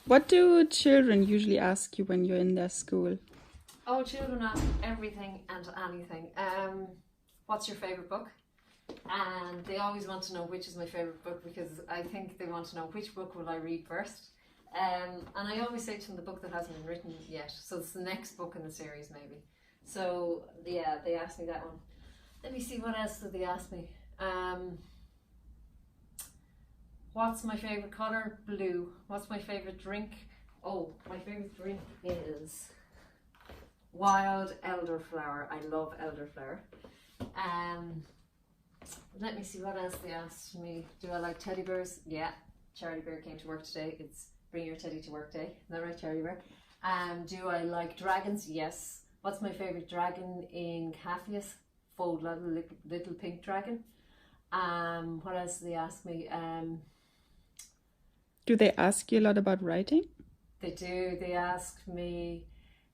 What do children usually ask you when you're in their school? Oh, children ask everything and anything. What's your favourite book? And they always want to know which is my favourite book, because I think they want to know which book will I read first. And I always say to them the book that hasn't been written yet. So it's the next book in the series maybe. So yeah, they asked me that one. Let me see, what else did they ask me? What's my favourite colour? Blue. What's my favourite drink? Oh, my favourite drink is wild elderflower. I love elderflower. Let me see what else they asked me. Do I like teddy bears? Yeah, Charlie Bear came to work today. It's bring your teddy to work day. Is that right, Charlie Bear? Do I like dragons? Yes. What's my favourite dragon in Kapheus? Fold little pink dragon. What else did they ask me? Do they ask you a lot about writing? They do. They ask me,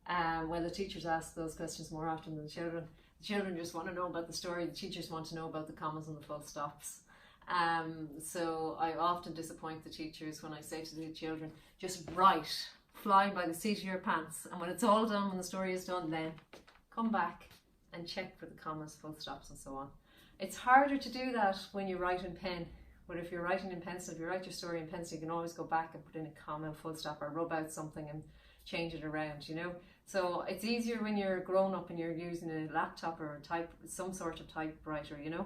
well, the teachers ask those questions more often than the children. The children just want to know about the story. The teachers want to know about the commas and the full stops. So I often disappoint the teachers when I say to the children, just write, fly by the seat of your pants. And when it's all done, when the story is done, then come back and check for the commas, full stops and so on. It's harder to do that when you write in pen. But if you're writing in pencil, if you write your story in pencil, you can always go back and put in a comma, full stop, or rub out something and change it around, you know. So it's easier when you're grown up and you're using a laptop or some sort of typewriter, you know,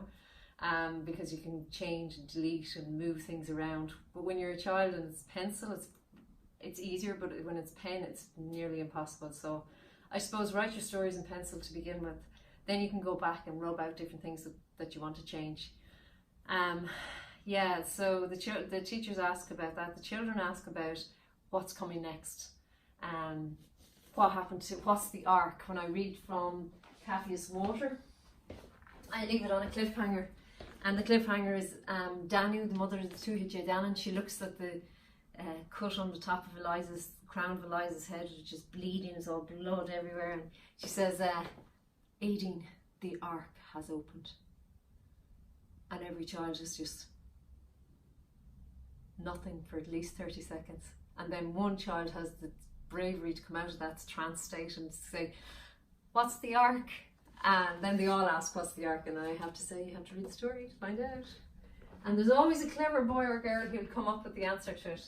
because you can change and delete and move things around. But when you're a child and it's pencil, it's easier, but when it's pen, it's nearly impossible. So I suppose write your stories in pencil to begin with. Then you can go back and rub out different things that you want to change. Yeah, so the teachers ask about that. The children ask about what's coming next. What's the arc? When I read from Kapheus Water, I leave it on a cliffhanger. And the cliffhanger is Danu, the mother of the two Hidjadan, and she looks at the cut on the top of Eliza's, crown of Eliza's head, which is bleeding, there's all blood everywhere. And she says, Aideen, the ark has opened. And every child is just nothing for at least 30 seconds. And then one child has the bravery to come out of that trance state and say, what's the ark? And then they all ask, what's the ark? And I have to say, you have to read the story to find out. And there's always a clever boy or girl who'll come up with the answer to it.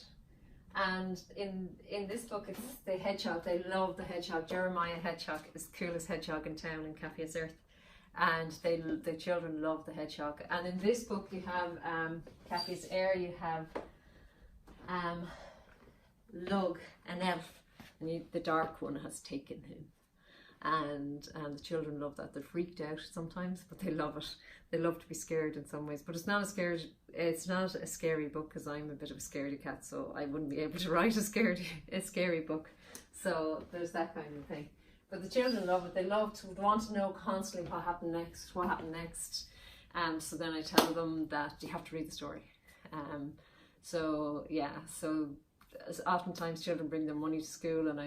And in this book, it's the hedgehog. They love the hedgehog. Jeremiah Hedgehog is the coolest hedgehog in town in Kapheus Earth. And the children love the hedgehog. And in this book, you have Kapheus Air, you have Lug, an elf, and the dark one has taken him. And the children love that. They're freaked out sometimes, but they love it. They love to be scared in some ways, but it's not a scary book, because I'm a bit of a scaredy cat, so I wouldn't be able to write a scary book. So there's that kind of thing. But the children love it. They want to know constantly what happened next. So then I tell them that you have to read the story. So yeah, so oftentimes children bring their money to school, and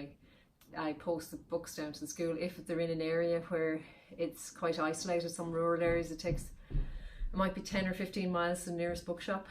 I post the books down to the school. If they're in an area where it's quite isolated, some rural areas, it might be 10 or 15 miles to the nearest bookshop.